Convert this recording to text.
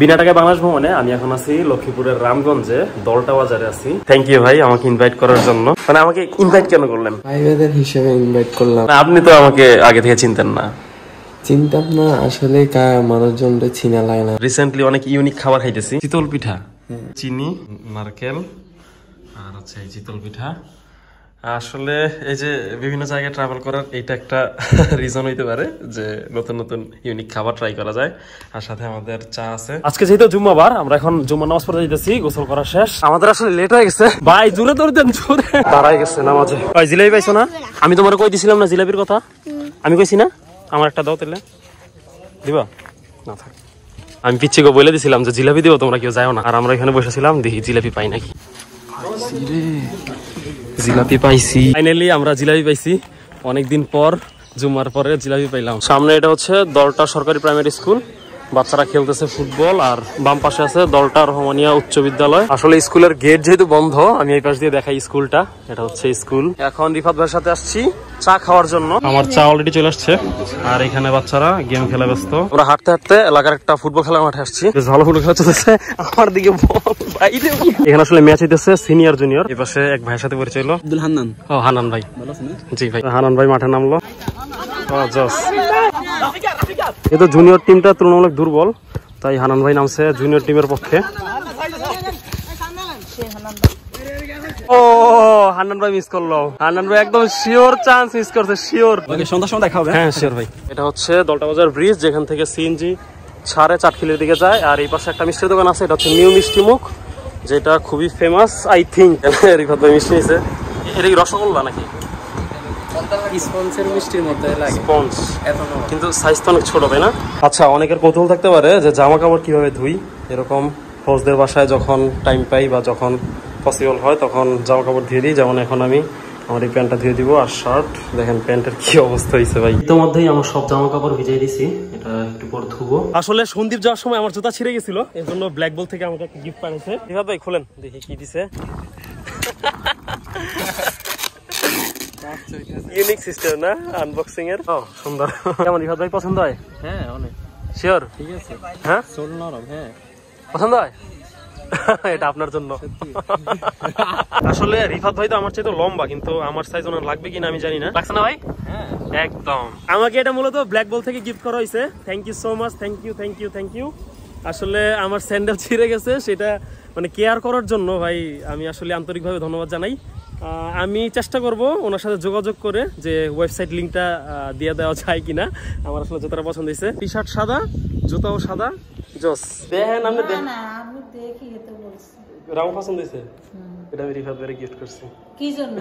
বিনা টাকায় বাংলাদেশ ভ্রমণে আমি এখন আছি লক্ষ্মীপুরের রামগঞ্জে দলটা বাজারে আছি। থ্যাংক ইউ ভাই আমাকে ইনভাইট করার জন্য। মানে আমাকে ইনভাইট কেন করলেন? ভাইদের হিসেবে ইনভাইট করলাম। আপনি তো আমাকে আগে থেকে চিনতেন না। চিনতাম না আসলে, মানুষজনটা চিনা লাগে না। রিসেন্টলি অনেক ইউনিক খাবার খাইতেছি। চিতল পিঠা, চিনি, নারকেল আর হচ্ছে এই চিতল পিঠা। আসলে এই যে বিভিন্ন জায়গায় ট্রাভেল করার এইটা একটা রিজন হইতে পারে যে নতুন নতুন ইউনিক খাবার ট্রাই করা যায়। আর সাথে আমাদের চা আছে। আজকে যেহেতু জুম্মাবার, আমরা এখন জুম্মা নামাজ পড়তে যাইতেছি। গোসল করা শেষ, আমাদের আসলে লেট হয়ে গেছে। ভাই জোরে ধরে দেন, জোরে দাঁড়াই গেছে নামাজে। ভাই জিলাপি পাইছো না? আমি তোমার কই দিছিলাম না জিলাপির কথা? আমি কইছি না আমার একটা দাও, তাহলে দিবা না? থাক, আমি পিচ্ছিকে বলে দিছিলাম যে জিলাপি দিব, তোমরা কেউ যাও না। আর আমরা এখানে বসেছিলাম, দেখি জিলাপি পাই নাকি। জিলাপি পাইছি, ফাইনালি আমরা জিলাপি পাইছি অনেকদিন পর। জুমার পরে জিলাপি পাইলাম। সামনে এটা হচ্ছে দলটা সরকারি প্রাইমারি স্কুল, বাচ্চারা খেলতেছে ফুটবল। আর বাম পাশে আছে দলটা রহমানিয়া উচ্চ বিদ্যালয়। আসলে স্কুলের গেট যেহেতু বন্ধ, আমি এই পাশ দিয়ে দেখাই স্কুলটা। এটা হচ্ছে স্কুল। এখন রিফাত ভাইয়ের সাথে আসছি চা খাওয়ার জন্য। আমার চা অলরেডি চলে আসছে। আর এখানে বাচ্চারা গেম খেলা ব্যস্ত। আমরা হাঁটতে হাঁটতে এলাকার একটা ফুটবল খেলার মাঠে আসছি। বেশ ভালো ফুটবল খেলা চলতেছে। আমার দিকে এখানে আসলে ম্যাচ হইতেছে সিনিয়র জুনিয়র। এই পাশে এক ভাইয়ের সাথে পরিচয় হলো, আব্দুল হান্নান। ও হান্নান ভাই, জি ভাই। হান্নান ভাই মাঠে নামলো। এই তো জুনিয়র টিমটা তুলনামূলক দুর্বল, তাই হান্নান ভাই নামছে জুনিয়র টিমের পক্ষে। ও হান্নান ভাই মিস করলো। হান্নান ভাই একদম শিওর চান্স মিস করছে, শিওর। সন্ধ্যার সময় দেখা হবে। হ্যাঁ শিওর ভাই। এটা হচ্ছে দলটা বাজার ব্রিজ, যেখান থেকে সিএনজি ছাড়ে চাটখিলের দিকে যায়। আর এই পাশে একটা মিষ্টির দোকান আছে, এটা হচ্ছে নিউ মিষ্টি মুখ, যেটা খুবই ফেমাস আই থিঙ্ক। রিফাত ভাই মিষ্টি নিছে। এটা কি রসগোল্লা নাকি? কিন্তু সাইজ তো অনেক ছোট, তাই না? আচ্ছা, অনেকের কৌতূহল থাকতে পারে যে জামা কাপড় কিভাবে ধুই। এরকম ফৌজদের বাসায় যখন টাইম পাই বা যখন পসিবল হয় তখন জামা কাপড় ধুয়ে দিই। যেমন এখন আমি আমার এই প্যান্টটা ধুয়ে দিব আর শার্ট। দেখেন প্যান্টের কি অবস্থা হয়েছে ভাই। ইতিমধ্যেই আমার সব জামা কাপড় ভিজিয়ে দিছি, এটা একটু পর ধুবো। আসলে সন্দীপ যাওয়ার সময় আমার জুতা ছিঁড়ে গেছিল, এর জন্য ব্ল্যাক বল থেকে আমাকে একটা গিফট পাঠিয়েছে। রিফাত ভাই খুলেন দেখি কি দিছে। ইউনিক সিস্টেম না আনবক্সিং এর? ও সুন্দর। কেমন রিফাত ভাই পছন্দ হয়? হ্যাঁ অনেক। শিওর? ঠিক আছে। হ্যাঁ সোল নরম। হ্যাঁ পছন্দ হয়। এটা আপনার জন্য। আসলে রিফাত ভাই তো আমার চাইতে লম্বা, কিন্তু আমার সাইজ ওনার লাগবে কিনা আমি জানি না। লাগছে না ভাই? হ্যাঁ একদম। আমাকে এটা মূলত ব্ল্যাক বল থেকে গিফট করা হয়েছে। Thank you so much. Thank you thank you thank you. আসলে আমার স্যান্ডেল ছিঁড়ে গেছে, সেটা মানে কেয়ার করার জন্য ভাই আমি আসলে আন্তরিকভাবে ধন্যবাদ জানাই। আমি চেষ্টা করব ওনার সাথে যোগাযোগ করে যে ওয়েবসাইট লিঙ্কটা দিয়ে দেওয়া যায় কিনা। আমার আসলে জুতাটা পছন্দ হয়েছে। টি শার্ট সাদা, জুতাও সাদা, জোস। দেখেন আপনি রাম পছন্দ হয়েছে, এটা আমি রিফাত ভাইয়ের গিফট করছি। কি জন্য?